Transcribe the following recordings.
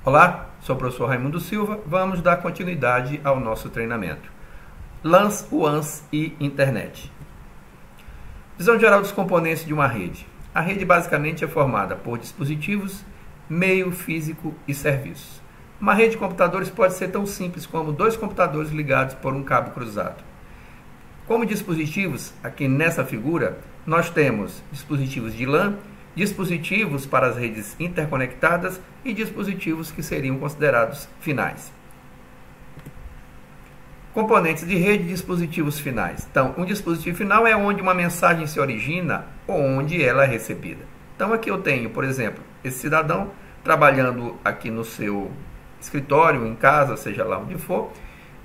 Olá, sou o professor Raimundo Silva. Vamos dar continuidade ao nosso treinamento. LANs, WANs e Internet. Visão geral dos componentes de uma rede. A rede basicamente é formada por dispositivos, meio físico e serviços. Uma rede de computadores pode ser tão simples como dois computadores ligados por um cabo cruzado. Como dispositivos, aqui nessa figura, nós temos dispositivos de LAN, dispositivos para as redes interconectadas e dispositivos que seriam considerados finais. Componentes de rede e dispositivos finais. Então, um dispositivo final é onde uma mensagem se origina ou onde ela é recebida. Então, aqui eu tenho, por exemplo, esse cidadão trabalhando aqui no seu escritório, em casa, seja lá onde for,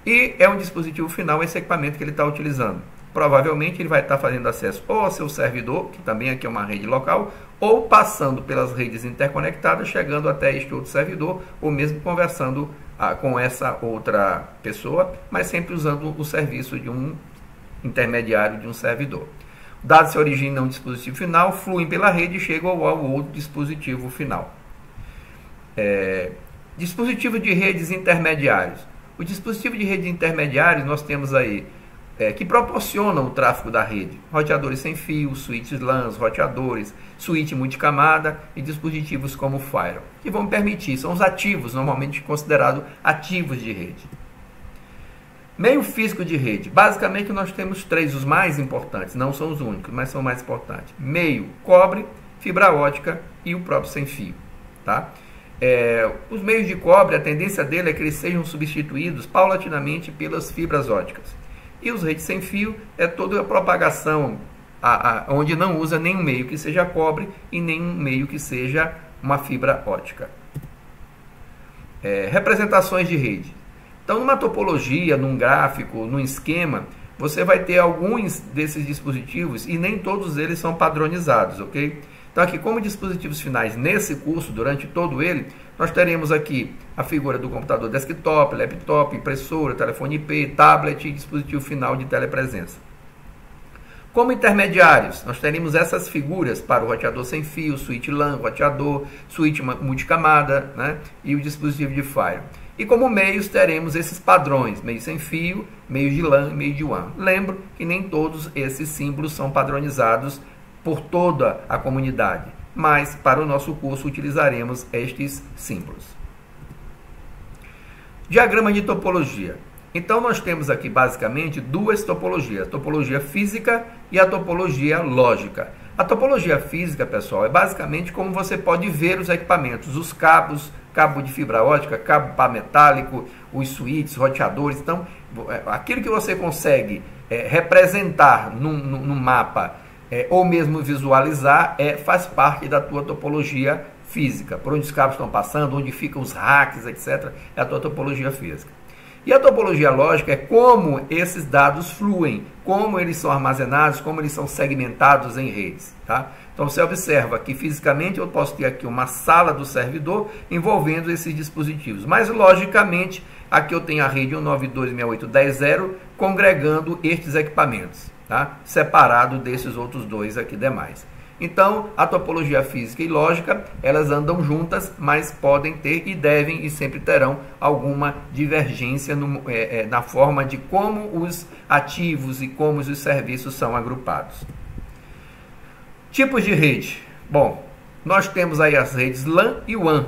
e é um dispositivo final esse equipamento que ele está utilizando. Provavelmente ele vai estar fazendo acesso ou ao seu servidor, que também aqui é uma rede local, ou passando pelas redes interconectadas, chegando até este outro servidor, ou mesmo conversando com essa outra pessoa, mas sempre usando o serviço de um intermediário de um servidor. Dados se originam no dispositivo final, fluem pela rede e chegam ao outro dispositivo final. Dispositivo de redes intermediários. O dispositivo de redes intermediários nós temos aí que proporcionam o tráfego da rede. Roteadores sem fio, switches LANs, roteadores, switch multicamada e dispositivos como o firewall, que vão permitir, são os ativos, normalmente considerados ativos de rede. Meio físico de rede. Basicamente nós temos três, os mais importantes, não são os únicos, mas são mais importantes. Meio, cobre, fibra ótica e o próprio sem fio. Tá? Os meios de cobre, a tendência dele é que eles sejam substituídos paulatinamente pelas fibras óticas. E os redes sem fio é toda a propagação onde não usa nenhum meio que seja cobre e nenhum meio que seja uma fibra ótica. Representações de rede. Então, numa topologia, num gráfico, num esquema, você vai ter alguns desses dispositivos e nem todos eles são padronizados, ok? Então, aqui, como dispositivos finais nesse curso, durante todo ele, nós teremos aqui a figura do computador desktop, laptop, impressora, telefone IP, tablet e dispositivo final de telepresença. Como intermediários, nós teremos essas figuras para o roteador sem fio, switch LAN, roteador, switch multicamada, né, e o dispositivo de firewall. E como meios, teremos esses padrões, meio sem fio, meio de LAN e meio de WAN. Lembro que nem todos esses símbolos são padronizados por toda a comunidade, mas para o nosso curso utilizaremos estes símbolos. Diagrama de topologia. Então nós temos aqui basicamente duas topologias, a topologia física e a topologia lógica. A topologia física, pessoal, é basicamente como você pode ver os equipamentos, os cabos, cabo de fibra ótica, cabo pá metálico, os switches, roteadores. Então, aquilo que você consegue representar num mapa ou mesmo visualizar, faz parte da tua topologia física. Por onde os cabos estão passando, onde ficam os racks, etc. É a tua topologia física. E a topologia lógica é como esses dados fluem, como eles são armazenados, como eles são segmentados em redes. Tá? Então você observa que fisicamente eu posso ter aqui uma sala do servidor envolvendo esses dispositivos. Mas logicamente aqui eu tenho a rede 192.168.10.0 congregando estes equipamentos. Tá? Separado desses outros dois aqui demais. Então, a topologia física e lógica, elas andam juntas, mas podem ter e devem e sempre terão alguma divergência na forma de como os ativos e como os serviços são agrupados. Tipos de rede. Bom, nós temos aí as redes LAN e WAN,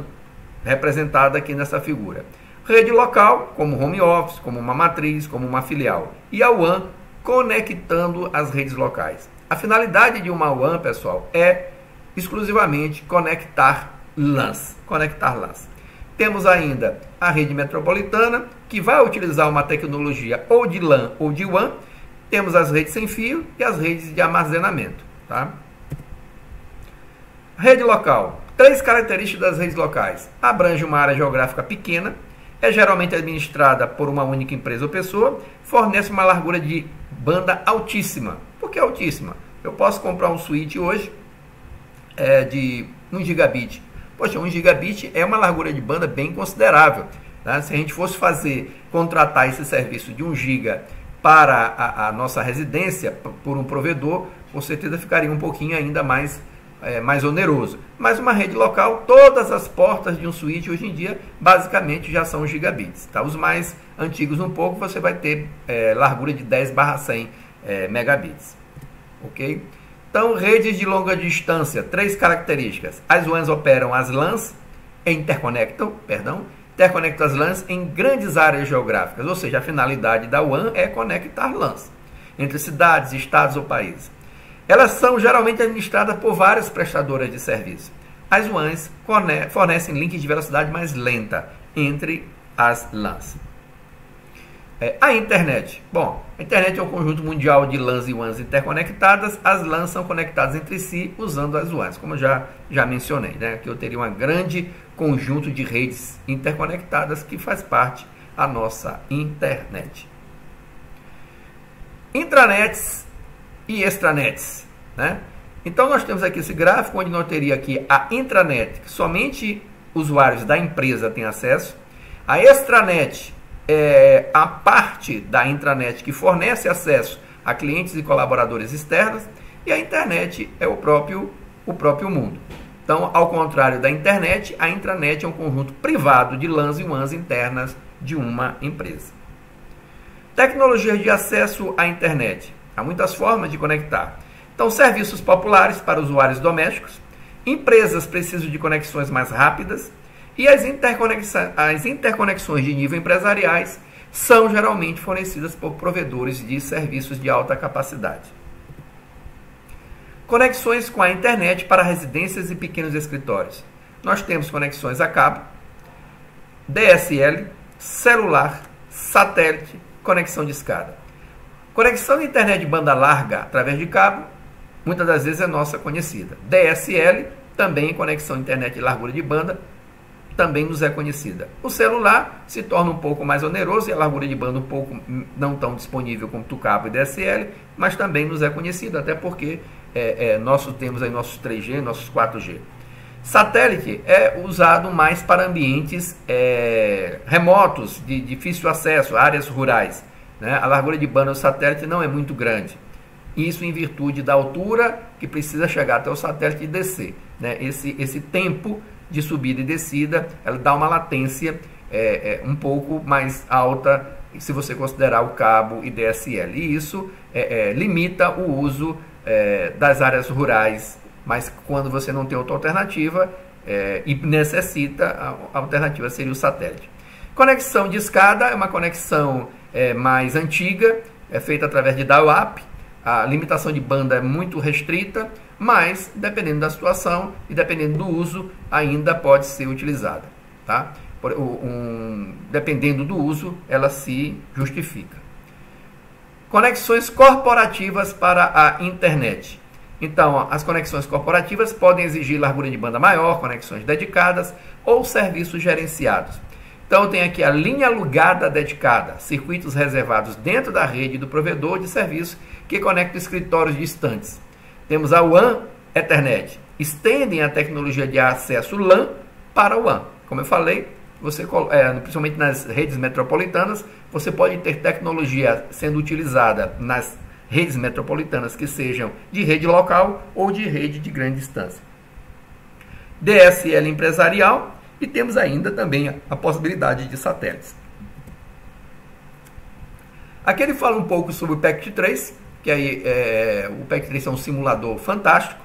representada aqui nessa figura. Rede local, como home office, como uma matriz, como uma filial. E a WAN, conectando as redes locais. A finalidade de uma WAN, pessoal, é exclusivamente conectar LANs. Temos ainda a rede metropolitana, que vai utilizar uma tecnologia ou de LAN ou de WAN. Temos as redes sem fio e as redes de armazenamento. Tá? Rede local. Três características das redes locais. Abrange uma área geográfica pequena, é geralmente administrada por uma única empresa ou pessoa, fornece uma largura de banda altíssima. Por que altíssima? Eu posso comprar um switch hoje de 1 gigabit. Poxa, 1 gigabit é uma largura de banda bem considerável. Tá? Se a gente fosse contratar esse serviço de 1 giga para a nossa residência, por um provedor, com certeza ficaria um pouquinho ainda mais mais oneroso. Mas uma rede local, todas as portas de um switch hoje em dia basicamente já são gigabits. Tá? Os mais antigos um pouco você vai ter largura de 10/100 megabits. Ok? Então, redes de longa distância, 3 características. As WANs operam as LANs, interconectam as LANs em grandes áreas geográficas, ou seja, a finalidade da WAN é conectar LANs entre cidades, estados ou países. Elas são geralmente administradas por várias prestadoras de serviço. As WANs fornecem links de velocidade mais lenta entre as LANs. A internet. Bom, a internet é um conjunto mundial de LANs e WANs interconectadas. As LANs são conectadas entre si usando as WANs, como eu já mencionei, né? Que eu teria um grande conjunto de redes interconectadas que faz parte da nossa internet. Intranets e extranets, né? Então nós temos aqui esse gráfico onde nós teria aqui a intranet, que somente usuários da empresa têm acesso. A extranet é a parte da intranet que fornece acesso a clientes e colaboradores externos, e a internet é o próprio mundo. Então, ao contrário da internet, a intranet é um conjunto privado de LANs e WANs internas de uma empresa. Tecnologias de acesso à internet. Há muitas formas de conectar. Então, serviços populares para usuários domésticos, empresas precisam de conexões mais rápidas, e as interconexões de nível empresariais são geralmente fornecidas por provedores de serviços de alta capacidade. Conexões com a internet para residências e pequenos escritórios. Nós temos conexões a cabo, DSL, celular, satélite, conexão de escada. Conexão de internet de banda larga através de cabo, muitas das vezes é nossa conhecida. DSL, também conexão de internet de largura de banda, também nos é conhecida. O celular se torna um pouco mais oneroso e a largura de banda um pouco não tão disponível como o cabo e DSL, mas também nos é conhecido, até porque nós temos aí nossos 3G, nossos 4G. Satélite é usado mais para ambientes remotos, de difícil acesso, áreas rurais, né? A largura de banda do satélite não é muito grande. Isso em virtude da altura que precisa chegar até o satélite e descer, né? Esse tempo de subida e descida, ela dá uma latência um pouco mais alta se você considerar o cabo e DSL. E isso limita o uso das áreas rurais, mas quando você não tem outra alternativa e necessita, a alternativa seria o satélite. Conexão de escada é uma conexão mais antiga, é feita através de dial-up. A limitação de banda é muito restrita, mas dependendo da situação e dependendo do uso, ainda pode ser utilizada. Tá? Dependendo do uso, ela se justifica. Conexões corporativas para a internet. Então, as conexões corporativas podem exigir largura de banda maior, conexões dedicadas ou serviços gerenciados. Então, tem aqui a linha alugada dedicada, circuitos reservados dentro da rede do provedor de serviço que conecta escritórios distantes. Temos a WAN Ethernet, estendem a tecnologia de acesso LAN para o WAN. Como eu falei, principalmente nas redes metropolitanas, você pode ter tecnologia sendo utilizada nas redes metropolitanas que sejam de rede local ou de rede de grande distância. DSL empresarial. E temos ainda também a possibilidade de satélites. Aqui ele fala um pouco sobre o PACT3, que aí o PACT3 é um simulador fantástico,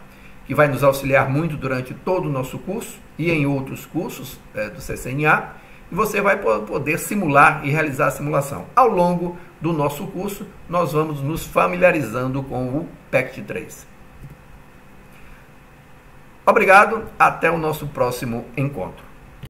que vai nos auxiliar muito durante todo o nosso curso e em outros cursos do CCNA. E você vai poder simular e realizar a simulação. Ao longo do nosso curso, nós vamos nos familiarizando com o PACT3. Obrigado, até o nosso próximo encontro.